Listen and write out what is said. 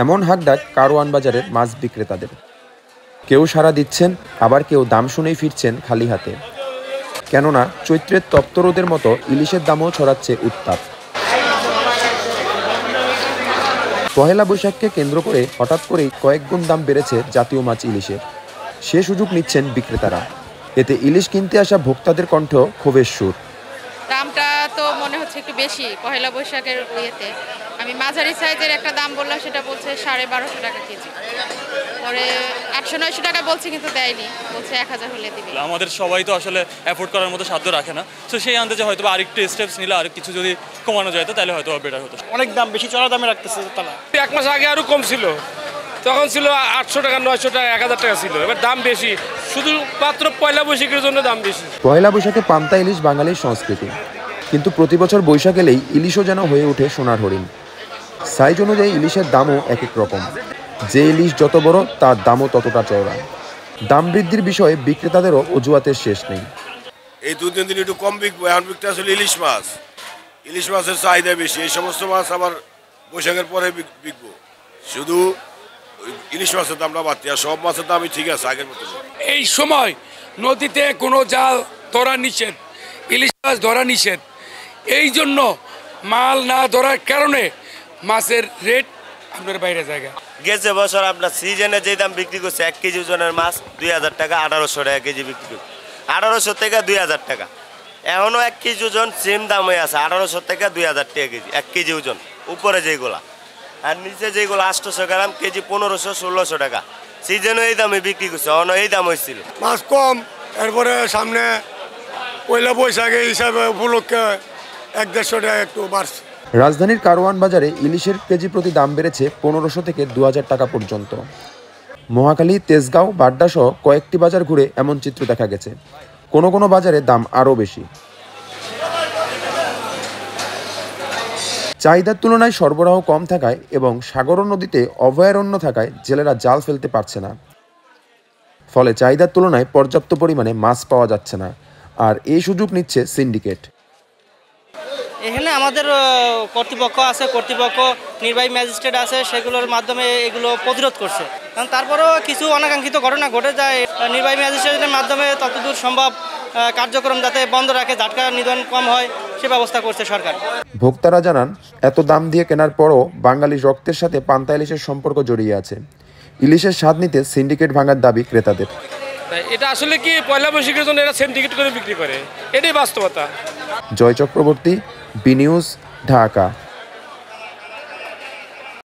এমন হাকডাক কারওয়ান বাজারের মাছ বিক্রেতাদের। কেউ সাড়া দিচ্ছেন, আবার কেউ দাম শুনেই ফিরছেন খালি হাতে। কেননা চৈত্রের তপ্ত রোদের মতো ইলিশের দামও ছড়াচ্ছে উত্তাপ। পহেলা বৈশাখকে কেন্দ্র করে হঠাৎ করেই কয়েক গুণ দাম বেড়েছে জাতীয় মাছ ইলিশের। সে সুযোগ নিচ্ছেন বিক্রেতারা। এতে ইলিশ কিনতে আসা ভোক্তাদের কণ্ঠ ক্ষোভের সুর। দামটা তো মনে হচ্ছে একটু বেশি পহেলা বৈশাখের ইয়েতে। আমি মাঝারি সাইজের একটা দাম বললাম, সেটা বলছে 1250 টাকা কেজি। পরে 800-900 টাকা বলছে, কিন্তু দেয়নি, বলছে 1000 হলে দিবে। আমাদের সবাই তো আসলে অ্যাফোর্ড করার মতো সাধ্য রাখে না, তো সেই আন্দাজে হয়তো আরেকটু স্টেপস নিলে আর কিছু যদি কমানো যায় তো তাহলে হয়তো বেটার হতো। অনেক দাম বেশি, চড়া দামে রাখতেছে তারা। 1 মাস আগে আরো কম ছিল, তখন ছিল 800 টাকা, 900 টাকা, 1000 টাকা ছিল। এবার দাম বেশি, শুধুমাত্র পয়লা বৈশাখের জন্য দাম বেশি। পয়লা বৈশাখে পান্তা ইলিশ বাঙালির সংস্কৃতি, কিন্তু প্রতি বছর বৈশাখ এলেই ইলিশও যেন হয়ে ওঠে সোনার হরিণ। সাইজ অনুযায়ী ইলিশের দামও এক এক রকম। যে ইলিশ যত বড়, তার দামও ততটা চওড়া। দাম বৃদ্ধির বিষয়ে বিক্রেতাদেরও অজুহাতের শেষ নেই। এই 2-3 দিন একটু কম বিকবো, এখন বিকতে আসলে ইলিশ মাছ। ইলিশ মাছের চাহিদা বেশি, এই সমস্ত মাছ আবার বৈশাখের পরে বিকবো। শুধু ইলিশ মাছের দামটা বাড়তি, আর সব মাছের দামই ঠিক আছে আগের মতো। এই সময় নদীতে কোনো জাল ধরা নিষেধ, ইলিশ মাছ ধরা নিষেধ। এই জন্য মাল না ধরার কারণে মাছের রেট আপনার বাইরে জায়গা। গেছে বছর আপনার সিজনে যে দাম বিক্রি করছে 1 কেজি ওজনের মাছ 2000 টাকা, 1800 টাকা কেজি বিক্রি করছে। 1800 থেকে 2000 টাকা। এখনও 1 কেজি ওজন সেম দাম হয়ে আছে, 1800 থেকে 2000 টাকা কেজি 1 কেজি ওজন। উপরে যেগুলা আর নিচে যেগুলো 800 গ্রাম কেজি 1500-1600 টাকা। সিজনে এই দামে বিক্রি করছে, অন্য এই দাম হয়েছিল। মাছ কম, এরপরে সামনে পয়লা বৈশাখে হিসাবে উপলক্ষে 100-150 টাকা একটু বাড়ছে। রাজধানীর কারওয়ান বাজারে ইলিশের কেজি প্রতি দাম বেড়েছে 1500 থেকে 2000 টাকা পর্যন্ত। মহাখালী, তেজগাঁও, বাড্ডা সহ কয়েকটি বাজার ঘুরে এমন চিত্র দেখা গেছে। কোনো কোনো বাজারে দাম আরও বেশি। চাহিদার তুলনায় সরবরাহ কম থাকায় এবং সাগর নদীতে অভয়ারণ্য থাকায় জেলেরা জাল ফেলতে পারছে না। ফলে চাহিদার তুলনায় পর্যাপ্ত পরিমাণে মাছ পাওয়া যাচ্ছে না। আর এই সুযোগ নিচ্ছে সিন্ডিকেট। এখানে আমাদের কর্তৃপক্ষ আছে, নির্বাহী ম্যাজিস্ট্রেট আছে, সেগুলোর মাধ্যমে এগুলো প্রতিরোধ করছে। কারণ তারপরেও কিছু অনাকাঙ্ক্ষিত ঘটনা ঘটে যায়। নির্বাহী ম্যাজিস্ট্রেটের মাধ্যমে ততদূর সম্ভব কার্যক্রম যাতে বন্ধ রাখে, ঝাটকা নিধন কম হয়, সে ব্যবস্থা করছে সরকার। ভোক্তারা জানান, এত দাম দিয়ে কেনার পরও বাঙালির রক্তের সাথে পান্তা ইলিশের সম্পর্ক জড়িয়ে আছে। ইলিশের স্বাদ নিতে সিন্ডিকেট ভাঙার দাবি ক্রেতাদের। এটা আসলে কি পয়লা বৈশাখের জন্য এরা সিন্ডিকেট করে বিক্রি করে, এটাই বাস্তবতা। জয় চক্রবর্তী, বি নিউজ, ঢাকা।